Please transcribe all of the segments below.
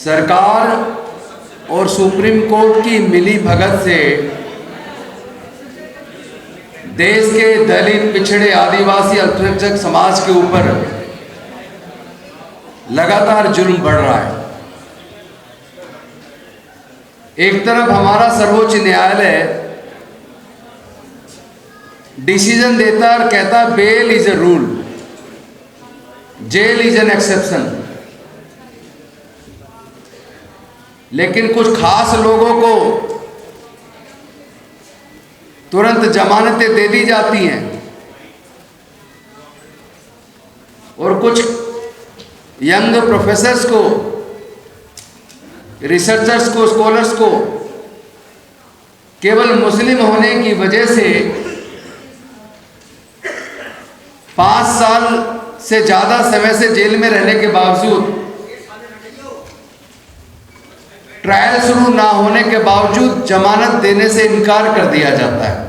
सरकार और supreme court की मिली भगत से देश के दलित, पिछड़े, आदिवासी, अल्पसंख्यक समाज के ऊपर लगातार जुल्म बढ़ रहा है। एक तरफ हमारा सर्वोच्च न्यायालय डिसीजन देता और कहता bail is a rule, jail is an exception, लेकिन कुछ खास लोगों को तुरंत जमानतें दे दी जाती हैं और कुछ यंग प्रोफेसर्स को, रिसर्चर्स को, स्कॉलर्स को केवल मुस्लिम होने की वजह से 5 साल से ज्यादा समय से जेल में रहने के बावजूद, ट्रायल शुरू ना होने के बावजूद जमानत देने से इनकार कर दिया जाता है।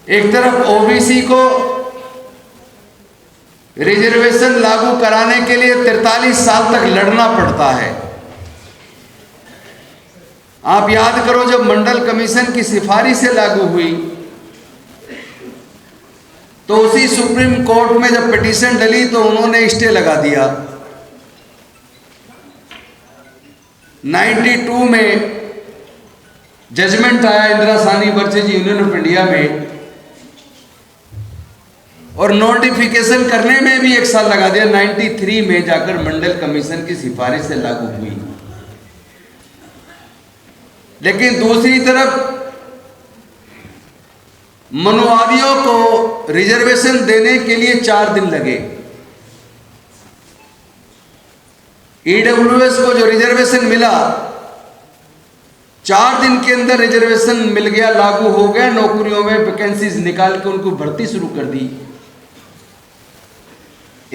एक तरफ ओबीसी को रिजर्वेशन लागू कराने के लिए 43 साल तक लड़ना पड़ता है। आप याद करो, जब मंडल कमीशन की सिफारिश से लागू हुई तो उसी सुप्रीम कोर्ट में जब पिटीशन डली तो उन्होंने स्टे लगा दिया। 92 में जजमेंट आया Indira Sahni versus union of India में, और नोटिफिकेशन करने में भी 1 साल लगा दिया। 93 में जाकर मंडल कमीशन की सिफारिश से लागू हुई। लेकिन दूसरी तरफ मनुवादियों को रिजर्वेशन देने के लिए 4 दिन लगे। ईडब्ल्यूएस को जो रिजर्वेशन मिला, 4 दिन के अंदर रिजर्वेशन मिल गया, लागू हो गया। नौकरियों में वैकेंसीज निकाल के उनको भर्ती शुरू कर दी।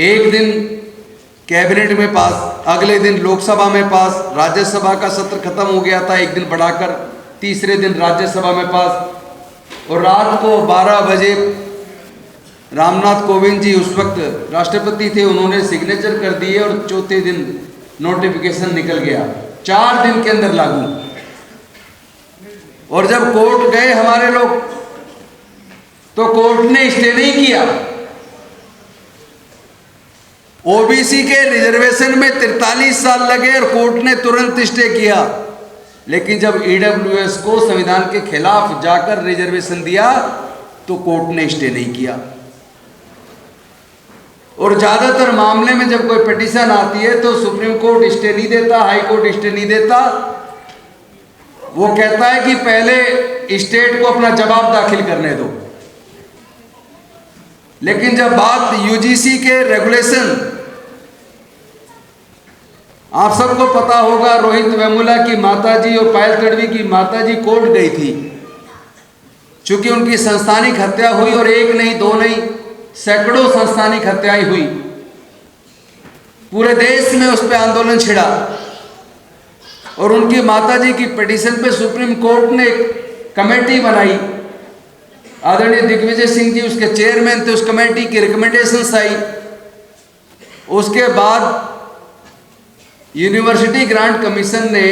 1 दिन कैबिनेट में पास, अगले दिन लोकसभा में पास, राज्यसभा का सत्र खत्म हो गया था 1 दिन बढ़ाकर, तीसरे दिन राज्यसभा में पास, और रात को 12 बजे रामनाथ कोविंद जी उस वक्त राष्ट्रपति थे, उन्होंने सिग्नेचर कर दिए और चौथे दिन नोटिफिकेशन निकल गया। 4 दिन के अंदर लागू। और जब कोर्ट गए हमारे लोग तो कोर्ट ने स्टे नहीं किया। ओबीसी के रिजर्वेशन में 43 साल लगे और कोर्ट ने तुरंत स्टे किया। लेकिन जब ईडब्ल्यूएस को संविधान के खिलाफ जाकर रिजर्वेशन दिया तो कोर्ट ने स्टे नहीं किया। और ज्यादातर मामले में जब कोई पिटीशन आती है तो सुप्रीम कोर्ट स्टे नहीं देता, हाई कोर्ट स्टे नहीं देता। वो कहता है कि पहले स्टेट को अपना जवाब दाखिल करने दो। लेकिन जब बात यूजीसी के रेगुलेशन, आप सबको पता होगा, रोहित वेमुला की माताजी और पायल तडवी की माताजी कोर्ट गई थी, चूंकि उनकी संस्थानिक हत्या हुई, और 1 नहीं 2 नहीं, सैकड़ों संस्थानिक हत्याएं हुई। पूरे देश में उस पर आंदोलन छिड़ा और उनकी माताजी की पिटीशन पे सुप्रीम कोर्ट ने एक कमेटी बनाई। आदरणीय दिग्विजय सिंह जी उसके चेयरमैन थे। उस कमेटी की रिकमेंडेशंस आई। उसके बाद यूनिवर्सिटी ग्रांट कमीशन ने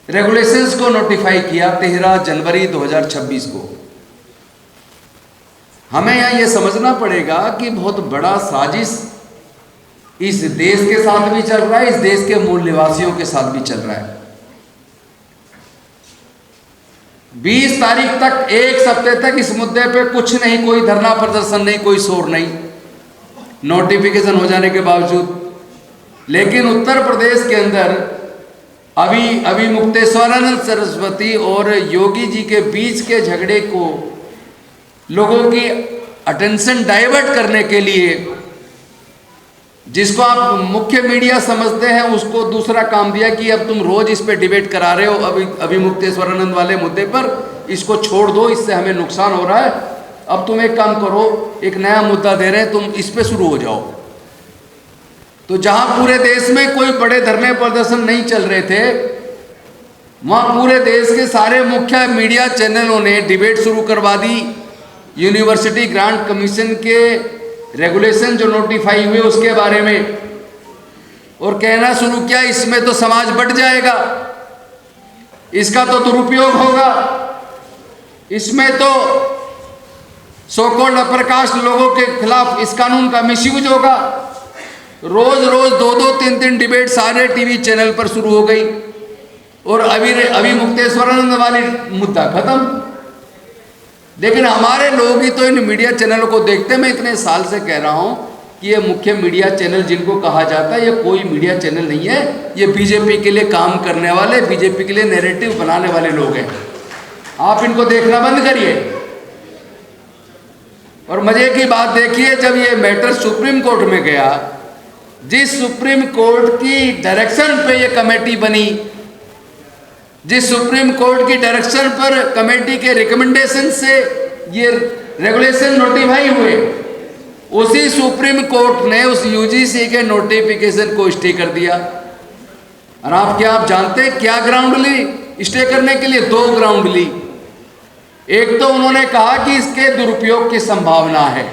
रेगुलेशंस को नोटिफाई किया 13 जनवरी 2026 को। हमें यहां यह समझना पड़ेगा कि बहुत बड़ा साजिश इस देश के साथ भी चल रहा है, इस देश के मूल निवासियों के साथ भी चल रहा है। 20 तारीख तक, 1 सप्ताह तक इस मुद्दे पे कुछ नहीं, कोई धरना प्रदर्शन नहीं, कोई शोर नहीं, नोटिफिकेशन हो जाने के बावजूद। लेकिन उत्तर प्रदेश के अंदर अभी मुक्तेश्वरानंद सरस्वती और योगी जी के बीच के झगड़े को लोगों की अटेंशन डाइवर्ट करने के लिए, जिसको आप मुख्य मीडिया समझते हैं, उसको दूसरा काम दिया कि अब तुम रोज इस पे डिबेट करा रहे हो, अभी मुक्तेश्वरानंद वाले मुद्दे पर, इसको छोड़ दो, इससे हमें नुकसान हो रहा है। अब तुम एक काम करो, एक नया मुद्दा दे रहे हैं, तुम इस पे शुरू हो जाओ। तो जहां पूरे देश में कोई बड़े धरने प्रदर्शन नहीं चल रहे थे, वहां पूरे देश के सारे मुख्य मीडिया चैनलों ने डिबेट शुरू करवा दी। यूनिवर्सिटी ग्रांट कमीशन के रेगुलेशन जो नोटिफाई हुए उसके बारे में, और कहना शुरू किया इसमें तो समाज बट जाएगा, इसका तो दुरुपयोग होगा, इसमें तो सो कॉल्ड अपर कास्ट लोगों के खिलाफ इस कानून का मिसयूज होगा। रोज रोज 2-2, 3-3 डिबेट सारे टीवी चैनल पर शुरू हो गई और अभी मुक्तेश्वरानंद वाली मुद्दा खत्म। लेकिन हमारे लोग ही तो इन मीडिया चैनलों को देखते। मैं इतने साल से कह रहा हूं कि ये मुख्य मीडिया चैनल जिनको कहा जाता है, ये कोई मीडिया चैनल नहीं है, ये बीजेपी के लिए काम करने वाले, बीजेपी के लिए नैरेटिव बनाने वाले लोग हैं। आप इनको देखना बंद करिए। और मजे की बात देखिए, जब ये मैटर सुप्रीम कोर्ट में गया, जिस सुप्रीम कोर्ट की डायरेक्शन पे ये कमेटी बनी, जिस सुप्रीम कोर्ट की डायरेक्शन पर कमेटी के रिकमेंडेशन से ये रेगुलेशन नोटिफाई हुए, उसी सुप्रीम कोर्ट ने उस यूजीसी के नोटिफिकेशन को स्टे कर दिया। और आप जानते हैं क्या ग्राउंड ली स्टे करने के लिए? 2 ग्राउंड ली। एक तो उन्होंने कहा कि इसके दुरुपयोग की संभावना है,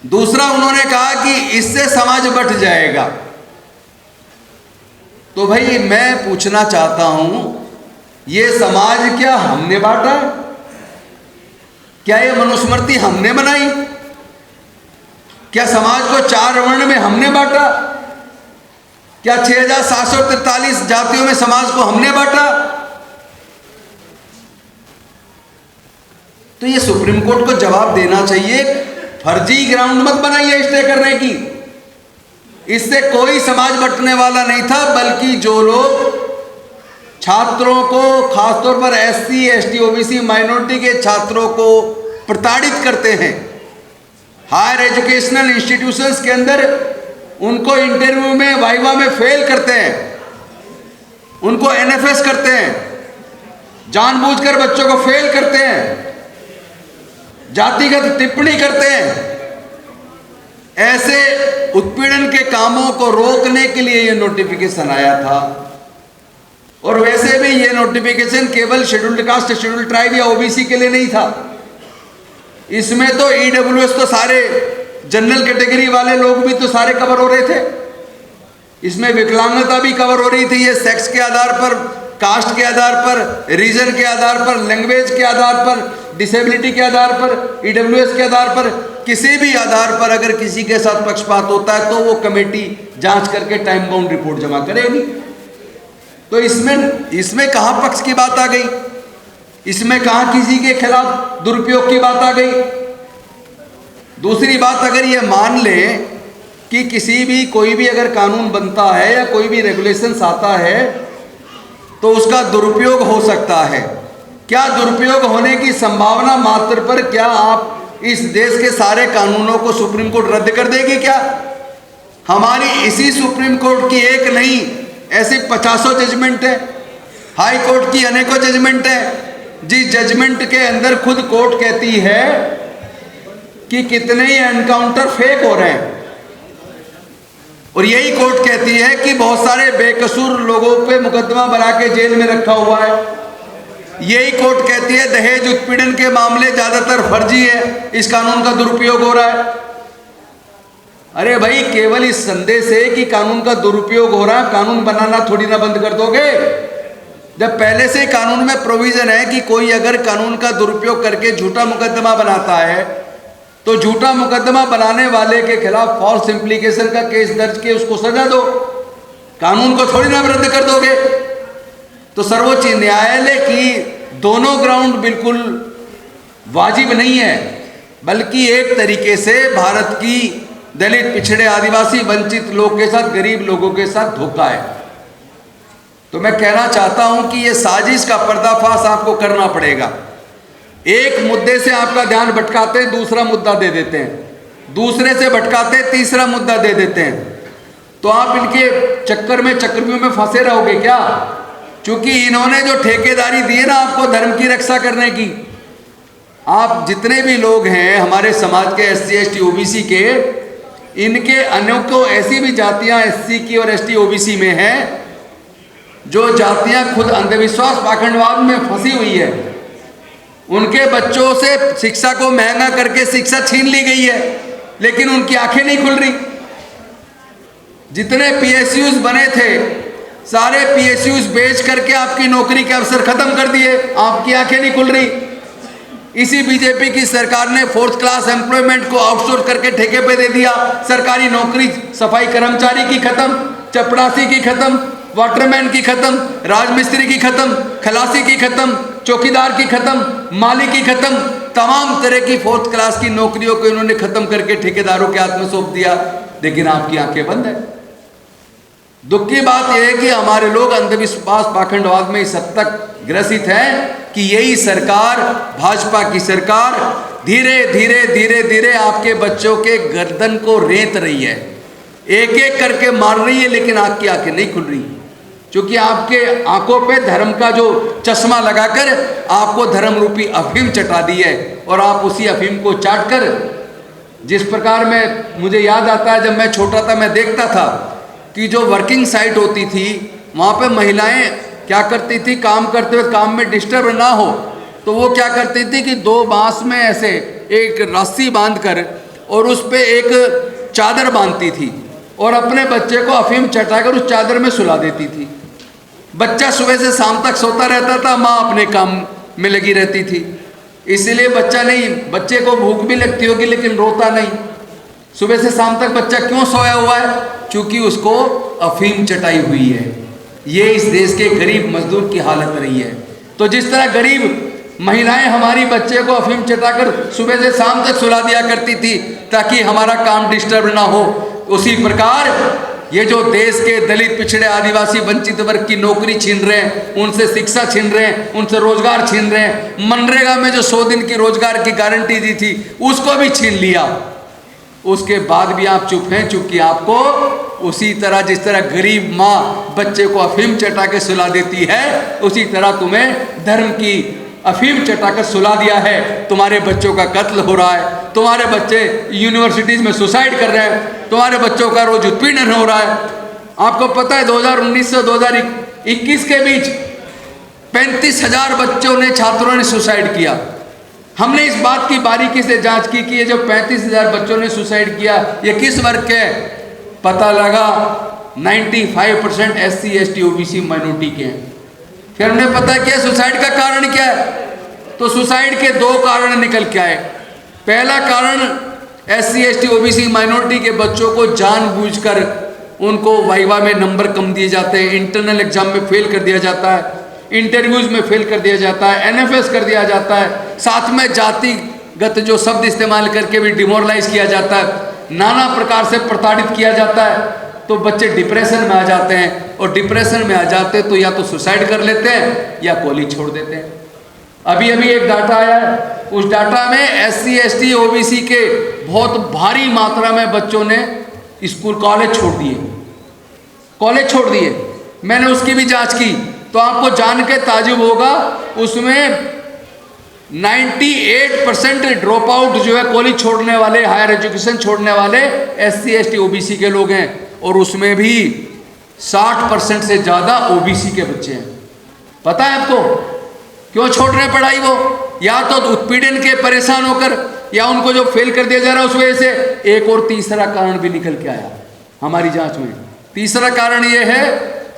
दूसरा उन्होंने कहा कि इससे समाज बट जाएगा। तो भाई मैं पूछना चाहता हूं, ये समाज क्या हमने बांटा? क्या ये मनुस्मृति हमने बनाई? क्या समाज को 4 वर्ण में हमने बांटा? क्या 6743 जातियों में समाज को हमने बांटा? तो ये सुप्रीम कोर्ट को जवाब देना चाहिए। फर्जी ग्राउंड मत बनाइए स्टे करने की। इससे कोई समाज बंटने वाला नहीं था, बल्कि जो लोग छात्रों को, खासतौर पर SC, ST, OBC माइनॉरिटी के छात्रों को प्रताड़ित करते हैं, हायर एजुकेशनल इंस्टीट्यूशंस के अंदर उनको इंटरव्यू में, वाइवा में फेल करते हैं, उनको NFS करते हैं, जानबूझकर बच्चों को फेल करते हैं, जातिगत टिप्पणी करते हैं। ऐसे उत्पीड़न के कामों को रोकने के लिए यह नोटिफिकेशन आया था। और वैसे भी यह नोटिफिकेशन केवल शेड्यूल्ड कास्ट, शेड्यूल्ड ट्राइब या OBC के लिए नहीं था। इसमें तो EWS तो सारे जनरल कैटेगरी वाले लोग भी तो सारे कवर हो रहे थे। इसमें विकलांगता भी कवर हो रही थी। ये सेक्स के आधार पर, कास्ट के आधार पर, रीजन के आधार पर, लैंग्वेज के आधार पर, डिसेबिलिटी के आधार पर, EWS के आधार पर, किसी भी आधार पर अगर किसी के साथ पक्षपात होता है तो वो कमेटी जांच करके टाइम बाउंड रिपोर्ट जमा करेगी। तो इसमें कहां पक्ष की बात आ गई? इसमें कहां किसी के खिलाफ दुरुपयोग की बात आ गई? दूसरी बात, अगर ये मान ले कि कोई भी अगर कानून बनता है या कोई भी रेगुलेशंस आता है तो उसका दुरुपयोग हो सकता है। क्या दुरुपयोग होने की संभावना मात्र पर क्या आप इस देश के सारे कानूनों को सुप्रीम कोर्ट रद्द कर देगी क्या? हमारी इसी सुप्रीम कोर्ट की एक नहीं, ऐसी 50 जजमेंट है, हाई कोर्ट की अनेकों जजमेंट है, जिस जजमेंट के अंदर खुद कोर्ट कहती है कि कितने ही एनकाउंटर फेक हो रहे हैं। और यही कोर्ट कहती है कि बहुत सारे बेकसूर लोगों पे मुकदमा बना के जेल में रखा हुआ है। यही कोर्ट कहती है दहेज उत्पीड़न के मामले ज्यादातर फर्जी है, इस कानून का दुरुपयोग हो रहा है। अरे भाई, केवल इस संदेह से कि कानून का दुरुपयोग हो रहा है, कानून बनाना थोड़ी ना बंद कर दोगे। जब पहले से कानून में प्रोविजन है कि कोई अगर कानून का दुरुपयोग करके झूठा मुकदमा बनाता है तो झूठा मुकदमा बनाने वाले के खिलाफ फॉल्स इंप्लीकेशन का केस दर्ज के उसको सजा दो, कानून को थोड़ी ना रद्द कर दोगे। तो सर्वोच्च न्यायालय की दोनों ग्राउंड बिल्कुल वाजिब नहीं है, बल्कि एक तरीके से भारत की दलित, पिछड़े, आदिवासी, वंचित लोग के साथ, गरीब लोगों के साथ धोखा है। तो मैं कहना चाहता हूं कि यह साजिश का पर्दाफाश आपको करना पड़ेगा। एक मुद्दे से आपका ध्यान भटकाते हैं, दूसरा मुद्दा दे देते हैं, दूसरे से भटकाते हैं, तीसरा मुद्दा दे देते हैं। तो आप इनके चक्कर में, चक्रव्यूह में फंसे रहोगे क्या? क्योंकि इन्होंने जो ठेकेदारी दी है ना आपको धर्म की रक्षा करने की, आप जितने भी लोग हैं हमारे समाज के SC, ST, OBC के, इनके अनेकों ऐसी भी जातियां SC की और ST, OBC में हैं जो जातियां खुद अंधविश्वास, पाखंडवाद में फंसी हुई है। उनके बच्चों से शिक्षा को महंगा करके शिक्षा छीन ली गई है, लेकिन उनकी आंखें नहीं खुल रही। जितने पीएसयूज बने थे सारे पीएसयूज बेच करके आपकी नौकरी के अवसर खत्म कर दिए, आपकी आंखें नहीं खुल रही। इसी बीजेपी की सरकार ने फोर्थ क्लास एम्प्लॉयमेंट को आउटसोर्स करके ठेके पे दे दिया। सरकारी नौकरी सफाई कर्मचारी की खत्म, चपरासी की खत्म, वाटरमैन की खत्म, राजमिस्त्री की खत्म, खलासी की खत्म, चौकीदार की खत्म, माली की खत्म, तमाम तरह की फोर्थ क्लास की नौकरियों को इन्होंने खत्म करके ठेकेदारों के हाथ में सौंप दिया, लेकिन आपकी आंखें बंद है। दुख की बात यह है कि हमारे लोग अंधविश्वास पाखंडवाद में इस हद तक ग्रसित हैं कि यही सरकार, भाजपा की सरकार, धीरे धीरे धीरे धीरे आपके बच्चों के गर्दन को रेत रही है, एक एक करके मार रही है, लेकिन आपकी आंखें नहीं खुल रही, क्योंकि आपके आंखों पे धर्म का जो चश्मा लगाकर आपको धर्म रूपी अफीम चटा दी है, और आप उसी अफीम को चाट कर, जिस प्रकार में मुझे याद आता है जब मैं छोटा था, मैं देखता था कि जो वर्किंग साइट होती थी वहाँ पे महिलाएं क्या करती थी, काम करते हुए काम में डिस्टर्ब ना हो तो वो क्या करती थी कि दो बांस में ऐसे एक रस्सी बांधकर और उस पे एक चादर बांधती थी और अपने बच्चे को अफीम चटाकर उस चादर में सुला देती थी। बच्चा सुबह से शाम तक सोता रहता था, माँ अपने काम में लगी रहती थी, इसीलिए बच्चे को भूख भी लगती होगी लेकिन रोता नहीं। सुबह से शाम तक बच्चा क्यों सोया हुआ है? क्योंकि उसको अफीम चटाई हुई है। ये इस देश के गरीब मजदूर की हालत रही है। तो जिस तरह गरीब महिलाएं हमारी बच्चे को अफीम चटाकर सुबह से शाम तक सुला दिया करती थी ताकि हमारा काम डिस्टर्ब ना हो, उसी प्रकार ये जो देश के दलित, पिछड़े, आदिवासी, वंचित वर्ग की नौकरी छीन रहे हैं, उनसे शिक्षा छीन रहे हैं, उनसे रोजगार छीन रहे हैं, मनरेगा में जो 100 दिन की रोजगार की गारंटी दी थी उसको भी छीन लिया। उसके बाद भी आप चुप हैं, चूंकि आपको उसी तरह जिस तरह गरीब माँ बच्चे को अफीम चटा के सुला देती है, उसी तरह तुम्हें धर्म की अफीम चटाकर सुला दिया है। तुम्हारे बच्चों का कत्ल हो रहा है, तुम्हारे बच्चे यूनिवर्सिटीज में सुसाइड कर रहे हैं, तुम्हारे बच्चों का रोज उत्पीड़न हो रहा है। आपको पता है 2019 से 2021 के बीच 35,000 बच्चों ने, छात्रों ने सुसाइड किया। हमने इस बात की बारीकी से जांच की कि ये जो 35,000 बच्चों ने सुसाइड किया ये किस वर्ग के हैं। पता लगा 95% SC, ST, OBC माइनॉरिटी के हैं। फिर हमने पता किया सुसाइड का कारण क्या है, तो सुसाइड के 2 कारण निकल के आए। पहला कारण SC, ST, OBC माइनॉरिटी के बच्चों को जानबूझकर उनको वाइवा में नंबर कम दिए जाते हैं, इंटरनल एग्जाम में फेल कर दिया जाता है, इंटरव्यूज में फेल कर दिया जाता है, NFS कर दिया जाता है, साथ में जातिगत जो शब्द इस्तेमाल करके भी डिमोरलाइज किया जाता है, नाना प्रकार से प्रताड़ित किया जाता है। तो बच्चे डिप्रेशन में आ जाते हैं, और डिप्रेशन में आ जाते हैं तो या तो सुसाइड कर लेते हैं या कॉलेज छोड़ देते हैं। अभी अभी एक डाटा आया है, उस डाटा में SC, ST, OBC के बहुत भारी मात्रा में बच्चों ने स्कूल कॉलेज छोड़ दिए। मैंने उसकी भी जांच की तो आपको जान के ताजुब होगा, उसमें 98% ड्रॉप आउट जो है कॉलेज छोड़ने वाले, हायर एजुकेशन छोड़ने वाले SC, ST, OBC के लोग हैं, और उसमें भी 60% से ज़्यादा OBC के बच्चे हैं। पता है आपको क्यों छोड़ रहे हैं पढ़ाई? वो या तो उत्पीड़न के परेशान होकर, या उनको जो फेल कर दिया जा रहा है उस वजह से। एक और तीसरा कारण भी निकल के आया हमारी जांच में। तीसरा कारण ये है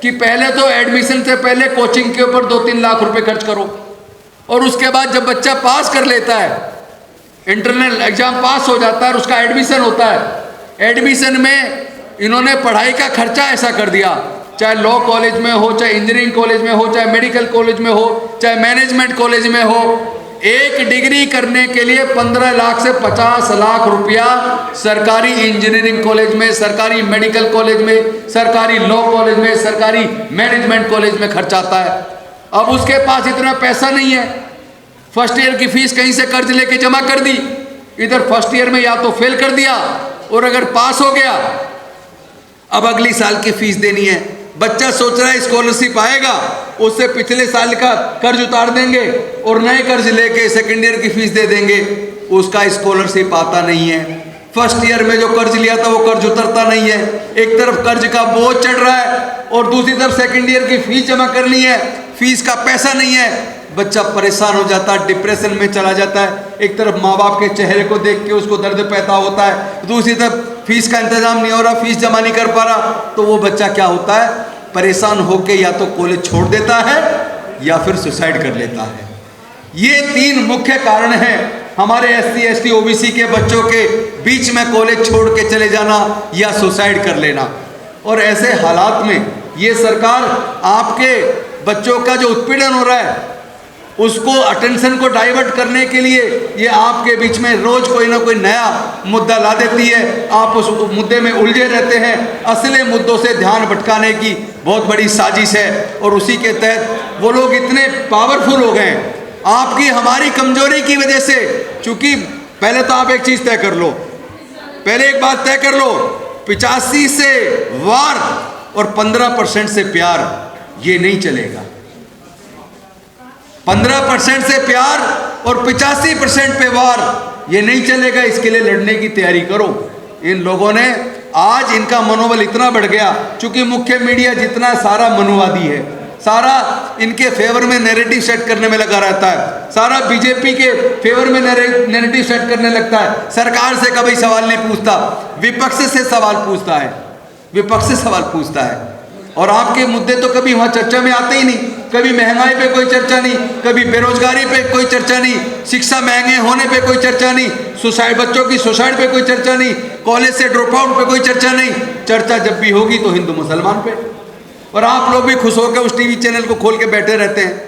कि पहले तो एडमिशन से पहले कोचिंग के ऊपर 2-3 लाख रुपए खर्च करो, और उसके बाद जब बच्चा पास कर लेता है, इंटरनल एग्जाम पास हो जाता है और उसका एडमिशन होता है, एडमिशन में इन्होंने पढ़ाई का खर्चा ऐसा कर दिया, चाहे लॉ कॉलेज में हो, चाहे इंजीनियरिंग कॉलेज में हो, चाहे मेडिकल कॉलेज में हो, चाहे मैनेजमेंट कॉलेज में हो, एक डिग्री करने के लिए 15 लाख से 50 लाख रुपया सरकारी इंजीनियरिंग कॉलेज में, सरकारी मेडिकल कॉलेज में, सरकारी लॉ कॉलेज में, सरकारी मैनेजमेंट कॉलेज में खर्च आता है। अब उसके पास इतना पैसा नहीं है, फर्स्ट ईयर की फीस कहीं से कर्ज लेके जमा कर दी, इधर फर्स्ट ईयर में या तो फेल कर दिया, और अगर पास हो गया अब अगली साल की फीस देनी है। बच्चा सोच रहा है स्कॉलरशिप आएगा, उससे पिछले साल का कर्ज उतार देंगे और नए कर्ज लेके सेकेंड ईयर की फीस दे देंगे, उसका स्कॉलरशिप आता नहीं है। फर्स्ट ईयर में जो कर्ज लिया था वो कर्ज उतरता नहीं है। एक तरफ कर्ज का बोझ चढ़ रहा है और दूसरी तरफ सेकेंड ईयर की फीस जमा करनी है, फीस का पैसा नहीं है। बच्चा परेशान हो जाता है, डिप्रेशन में चला जाता है। एक तरफ माँ बाप के चेहरे को देख के उसको दर्द पैदा होता है, दूसरी तरफ फीस का इंतजाम नहीं हो रहा, फीस जमा नहीं कर पा रहा, तो वो बच्चा क्या होता है, परेशान होकर या तो कॉलेज छोड़ देता है या फिर सुसाइड कर लेता है। ये 3 मुख्य कारण हैं हमारे SC ST OBC के बच्चों के बीच में कॉलेज छोड़ के चले जाना या सुसाइड कर लेना। और ऐसे हालात में ये सरकार आपके बच्चों का जो उत्पीड़न हो रहा है उसको अटेंशन को डाइवर्ट करने के लिए ये आपके बीच में रोज कोई ना कोई नया मुद्दा ला देती है। आप उस मुद्दे में उलझे रहते हैं। असली मुद्दों से ध्यान भटकाने की बहुत बड़ी साजिश है और उसी के तहत वो लोग इतने पावरफुल हो गए हैं आपकी हमारी कमजोरी की वजह से। चूंकि पहले तो आप एक चीज तय कर लो, पहले एक बात तय कर लो, 85 से वार और 15% से प्यार, ये नहीं चलेगा। 15% से प्यार और 85% पे वार, ये नहीं चलेगा। इसके लिए लड़ने की तैयारी करो। इन लोगों ने आज इनका मनोबल इतना बढ़ गया, चूंकि मुख्य मीडिया जितना सारा मनुवादी है, सारा इनके फेवर में नैरेटिव सेट करने में लगा रहता है, सारा बीजेपी के फेवर में नैरेटिव सेट करने लगता है। सरकार से कभी सवाल नहीं पूछता, विपक्ष से सवाल पूछता है, विपक्ष से सवाल पूछता है। और आपके मुद्दे तो कभी वहाँ चर्चा में आते ही नहीं। कभी महंगाई पे कोई चर्चा नहीं, कभी बेरोजगारी पे कोई चर्चा नहीं, शिक्षा महंगे होने पे कोई चर्चा नहीं, सुसाइड, बच्चों की सुसाइड पे कोई चर्चा नहीं, कॉलेज से ड्रॉप आउट पे कोई चर्चा नहीं। चर्चा जब भी होगी तो हिंदू मुसलमान पे। और आप लोग भी खुश होकर उस टीवी चैनल को खोल के बैठे रहते हैं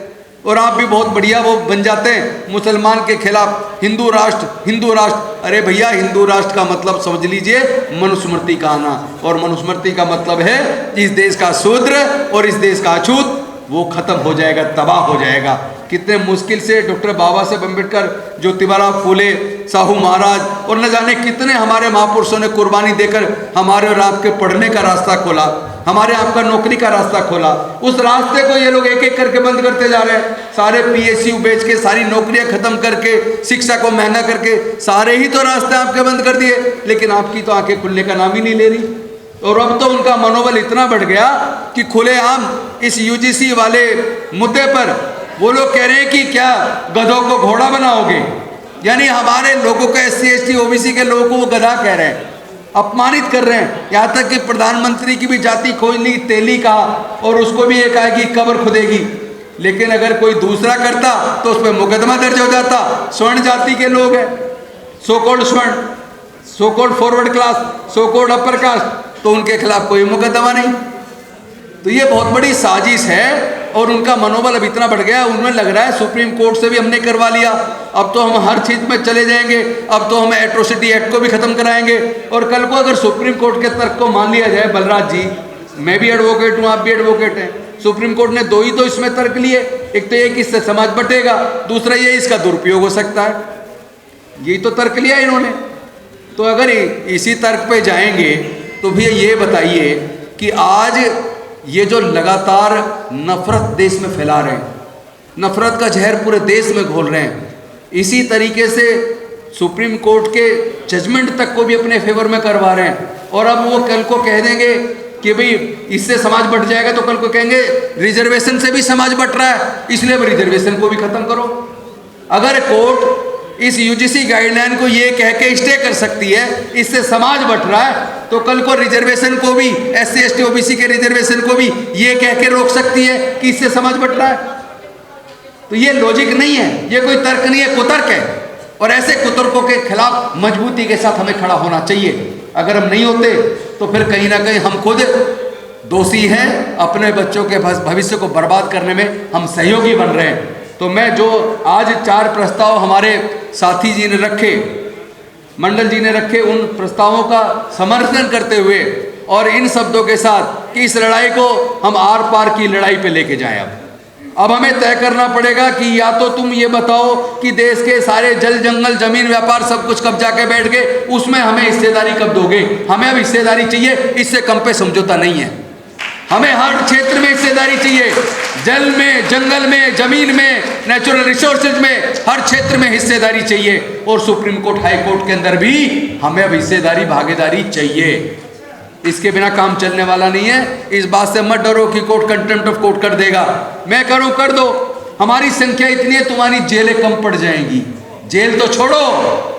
और आप भी बहुत बढ़िया वो बन जाते हैं मुसलमान के खिलाफ, हिंदू राष्ट्र, हिंदू राष्ट्र। अरे भैया, हिंदू राष्ट्र का मतलब समझ लीजिए मनुस्मृति का आना, और मनुस्मृति का मतलब है इस देश का शूद्र और इस देश का अछूत वो खत्म हो जाएगा, तबाह हो जाएगा। कितने मुश्किल से डॉक्टर बाबा साहब अम्बेडकर, ज्योतिबा फूले, साहू महाराज और न जाने कितने हमारे महापुरुषों ने कुर्बानी देकर हमारे और आपके पढ़ने का रास्ता खोला, हमारे आपका नौकरी का रास्ता खोला। उस रास्ते को ये लोग एक एक करके बंद करते जा रहे हैं। सारे PSU बेच के, सारी नौकरियां खत्म करके, शिक्षा को महंगा करके, सारे ही तो रास्ते आपके बंद कर दिए, लेकिन आपकी तो आंखें खुलने का नाम ही नहीं ले रही। और अब तो उनका मनोबल इतना बढ़ गया कि खुलेआम इस UGC वाले मुद्दे पर वो लोग कह रहे हैं कि क्या गधों को घोड़ा बनाओगे, यानी हमारे लोगों को, SC ST OBC के लोगों को वो गधा कह रहे हैं, अपमानित कर रहे हैं। यहाँ तक कि प्रधानमंत्री की भी जाति खोज ली, तेली कहा, और उसको भी ये कहा कि कब्र खुदेगी। लेकिन अगर कोई दूसरा करता तो उस पर मुकदमा दर्ज हो जाता। स्वर्ण जाति के लोग हैं, सो कॉल्ड स्वर्ण, so called forward class, so called upper caste, तो उनके खिलाफ कोई मुकदमा नहीं। तो ये बहुत बड़ी साजिश है और उनका मनोबल अब इतना बढ़ गया, उन्हें लग रहा है सुप्रीम कोर्ट से भी हमने करवा लिया, अब तो हम हर चीज में चले जाएंगे, अब तो हम एट्रोसिटी एक्ट को भी खत्म कराएंगे। और कल को अगर सुप्रीम कोर्ट के तर्क को मान लिया जाए, बलराज जी, मैं भी एडवोकेट हूँ, आप भी एडवोकेट हैं, सुप्रीम कोर्ट ने 2 ही तो इसमें तर्क लिए, एक तो ये कि इससे समाज बटेगा, दूसरा ये इसका दुरुपयोग हो सकता है, यही तो तर्क लिया इन्होंने। तो अगर इसी तर्क पे जाएंगे तो भैया ये बताइए कि आज ये जो लगातार नफरत देश में फैला रहे हैं, नफरत का जहर पूरे देश में घोल रहे हैं, इसी तरीके से सुप्रीम कोर्ट के जजमेंट तक को भी अपने फेवर में करवा रहे हैं। और अब वो कल को कह देंगे कि भाई इससे समाज बट जाएगा, तो कल को कहेंगे रिजर्वेशन से भी समाज बट रहा है, इसलिए रिजर्वेशन को भी खत्म करो। अगर कोर्ट इस UGC गाइडलाइन को ये कह के स्टे कर सकती है इससे समाज बट रहा है, तो कल को रिजर्वेशन को भी, SC ST OBC के रिजर्वेशन को भी ये कह के रोक सकती है कि इससे समाज बट रहा है। तो ये लॉजिक नहीं है, ये कोई तर्क नहीं है, कुतर्क है। और ऐसे कुतर्कों के खिलाफ मजबूती के साथ हमें खड़ा होना चाहिए। अगर हम नहीं होते तो फिर कहीं ना कहीं हम खुद दोषी हैं, अपने बच्चों के भविष्य को बर्बाद करने में हम सहयोगी बन रहे हैं। तो मैं जो आज 4 प्रस्ताव हमारे साथी जी ने रखे, मंडल जी ने रखे, उन प्रस्तावों का समर्थन करते हुए और इन शब्दों के साथ कि इस लड़ाई को हम आर पार की लड़ाई पे लेके जाएं। अब हमें तय करना पड़ेगा कि या तो तुम ये बताओ कि देश के सारे जल जंगल जमीन व्यापार सब कुछ कब्जा के बैठ गए, उसमें हमें हिस्सेदारी कब दोगे। हमें अब हिस्सेदारी चाहिए, इससे कम पे समझौता नहीं है। हमें हर क्षेत्र में हिस्सेदारी चाहिए, जल में, जंगल में, जमीन में, नेचुरल रिसोर्सेज में, हर क्षेत्र में हिस्सेदारी चाहिए। और सुप्रीम कोर्ट, हाई कोर्ट के अंदर भी हमें अब हिस्सेदारी, भागीदारी चाहिए। इसके बिना काम चलने वाला नहीं है। इस बात से मत डरो कि कोर्ट कंटेम्प्ट ऑफ कोर्ट कर देगा। मैं करूं कर दो, हमारी संख्या इतनी है, तुम्हारी जेलें कम पड़ जाएंगी। जेल तो छोड़ो,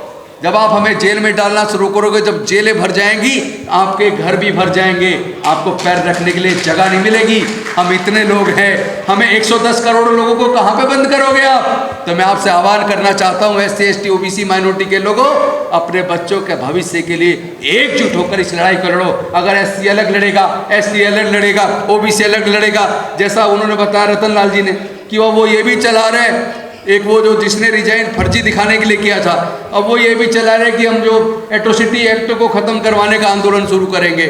जब आप हमें जेल में डालना शुरू करोगे, जब जेलें भर जाएंगी, आपके घर भी भर जाएंगे, आपको पैर रखने के लिए जगह नहीं मिलेगी। हम इतने लोग हैं, हमें 110 करोड़ लोगों को कहाँ पे बंद करोगे आप? तो मैं आपसे आह्वान करना चाहता हूँ, SC ST OBC माइनॉरिटी के लोगों, अपने बच्चों के भविष्य के लिए एकजुट होकर इस लड़ाई को लड़ो। अगर SC अलग लड़ेगा, ST अलग लड़ेगा, OBC अलग लड़ेगा, जैसा उन्होंने बताया रतन लाल जी ने कि वो ये भी चला रहे हैं, एक वो जो जिसने रिजाइन फर्जी दिखाने के लिए किया था, अब वो ये भी चला रहे कि हम जो एट्रोसिटी एक्ट को खत्म करवाने का आंदोलन शुरू करेंगे,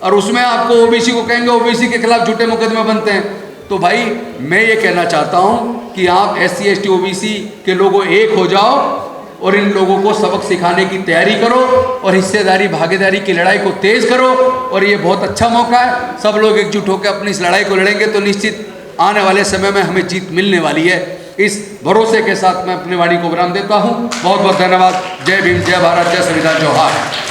और उसमें आपको OBC को कहेंगे OBC के खिलाफ झूठे मुकदमे बनते हैं। तो भाई मैं ये कहना चाहता हूँ कि आप SC ST OBC के लोगों एक हो जाओ और इन लोगों को सबक सिखाने की तैयारी करो और हिस्सेदारी भागीदारी की लड़ाई को तेज करो। और ये बहुत अच्छा मौका है, सब लोग एकजुट होकर अपनी इस लड़ाई को लड़ेंगे तो निश्चित आने वाले समय में हमें जीत मिलने वाली है। इस भरोसे के साथ मैं अपनी वाणी को विराम देता हूँ। बहुत बहुत धन्यवाद। जय भीम, जय भारत, जय संविधान, जोहार।